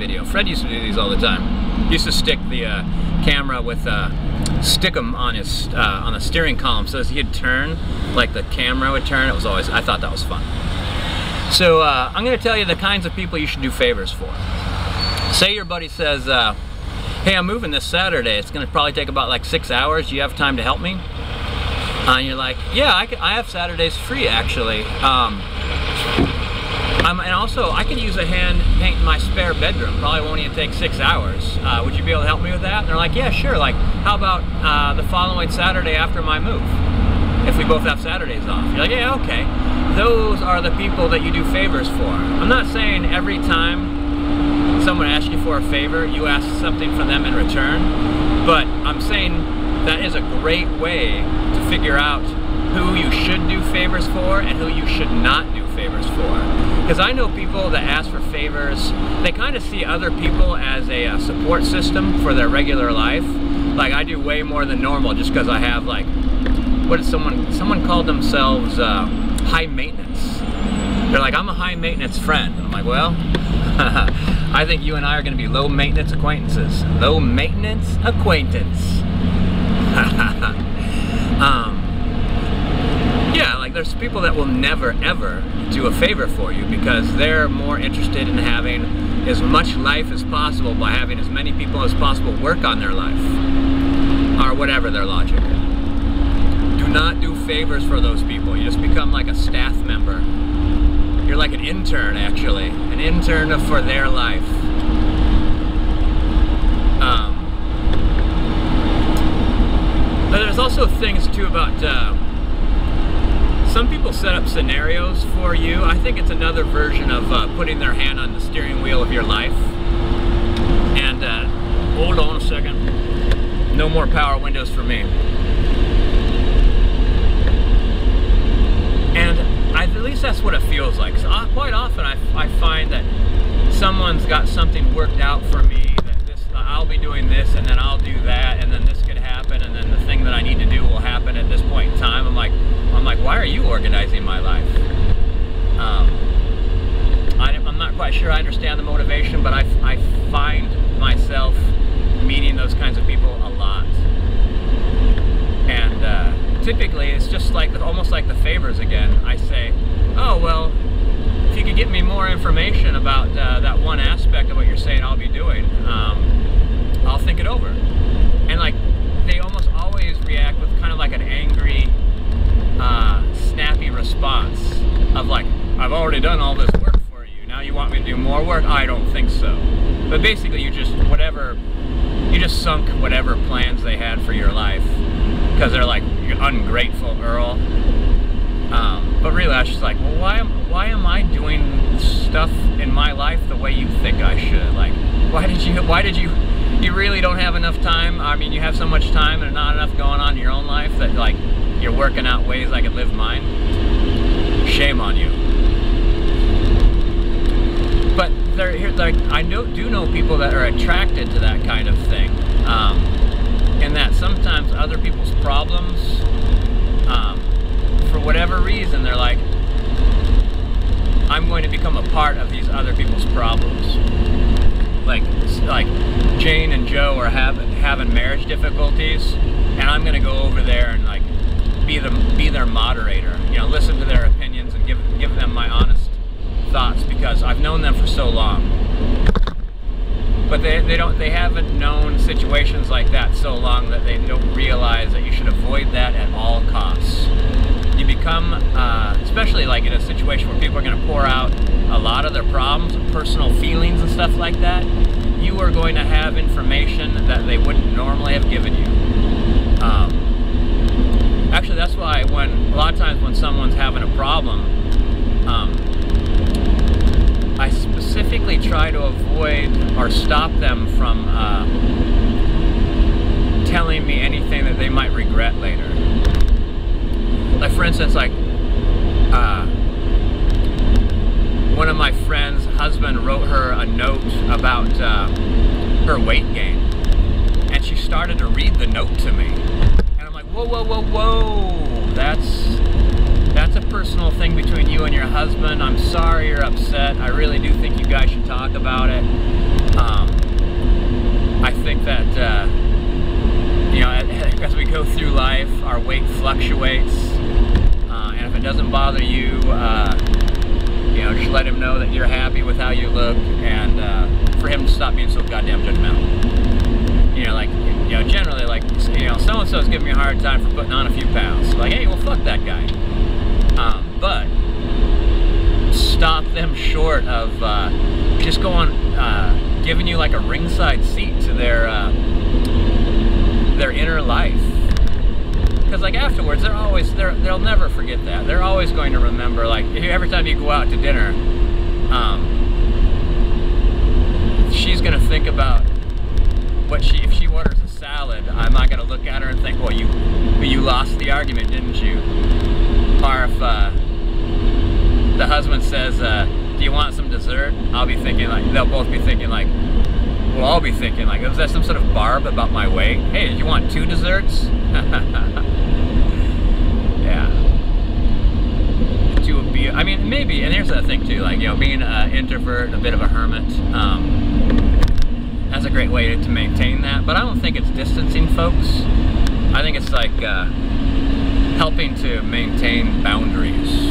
video. Fred used to do these all the time. He used to stick the camera with, stick them on his, on the steering column, so as he'd turn, like the camera would turn. It was always, I thought that was fun. So I'm gonna tell you the kinds of people you should do favors for. Say your buddy says, hey, I'm moving this Saturday. It's gonna probably take about like 6 hours. Do you have time to help me? And you're like, yeah, I have Saturdays free actually. And also, I could use a hand painting my spare bedroom. Probably won't even take 6 hours. Would you be able to help me with that? And they're like, yeah, sure. Like, how about the following Saturday after my move? If we both have Saturdays off. You're like, yeah, okay. Those are the people that you do favors for. I'm not saying every time someone asks you for a favor, you ask something from them in return. But I'm saying that is a great way to figure out who you should do favors for and who you should not do favors for. Because I know people that ask for favors, they kind of see other people as a support system for their regular life. Like, I do way more than normal just because I have, like, what is someone called themselves high maintenance. They're like, I'm a high maintenance friend. I'm like, well, I think you and I are going to be low maintenance acquaintances. Low maintenance acquaintance. Yeah, like there's people that will never ever do a favor for you because they're more interested in having as much life as possible by having as many people as possible work on their life, or whatever their logic. Do not do favors for those people. You just become like a staff member. You're like an intern, actually. An intern for their life. But there's also things too about some people set up scenarios for you. I think it's another version of putting their hand on the steering wheel of your life. And hold on a second. No more power windows for me. And at least that's what it feels like. So quite often I find that someone's got something worked out for me, that I'll be doing this and then I'll do that and then this could happen and then the thing that I need to do will happen at this point in time. I'm like, why are you organizing my life? I'm not quite sure I understand the motivation, but I find myself meeting those kinds of people a lot. And typically it's just like almost like the favors again. I say, oh well, if you could get me more information about that one aspect of what you're saying I'll be doing, I'll think it over. And like they almost always react with kind of like an angry, snappy response of like, I've already done all this work for you, now you want me to do more work? I don't think so. But basically you just sunk whatever plans they had for your life because they're like, you're ungrateful Earl. But really I was just like, well, why am I doing stuff in my life the way you think I should? Like, why did you really don't have enough time? I mean, you have so much time and not enough going on in your own life that like you're working out ways I could live mine. Shame on you. But I do know people that are attracted to that kind of thing, and that sometimes other people's problems, for whatever reason, they're like, I'm going to become a part of these other people's problems. Like Jane and Joe are having marriage difficulties, and I'm going to go over there and like be their moderator. You know, listen to their opinions and give them my honest thoughts because I've known them for so long. But they haven't known situations like that so long that they don't realize that you should avoid that at all costs. You become, especially like in a situation where people are going to pour out a lot of their problems, personal feelings and stuff like that, you are going to have information that they wouldn't normally have given you. Actually, that's why a lot of times when someone's having a problem, I specifically try to avoid or stop them from telling me anything that they might regret later. Like for instance, like one of my friend's husband wrote her a note about her weight gain, and she started to read the note to me, and I'm like, whoa, whoa, whoa, whoa, that's a personal thing between you and your husband. I'm sorry you're upset. I really do think you guys should talk about it. I think that, you know, as we go through life, our weight fluctuates, and if it doesn't bother you, you know, just let him know that you're happy with how you look, and for him to stop being so goddamn judgmental. You know, like, you know, generally, like, you know, so-and-so's giving me a hard time for putting on a few pounds. Like, hey, well, fuck that guy. But stop them short of just going, giving you like a ringside seat to their inner life. Because like afterwards, they'll never forget that. They're always going to remember, like, every time you go out to dinner, she's gonna think about what if she orders a salad, I'm not gonna look at her and think, well, you lost the argument, didn't you? Or if the husband says, do you want some dessert? I'll be thinking like, they'll both be thinking like, we'll all be thinking like, was that some sort of barb about my weight? Hey, do you want 2 desserts? Yeah. I mean, maybe, and here's the thing too, like, you know, being an introvert, a bit of a hermit, that's a great way to maintain that, but I don't think it's distancing folks. I think it's like helping to maintain boundaries.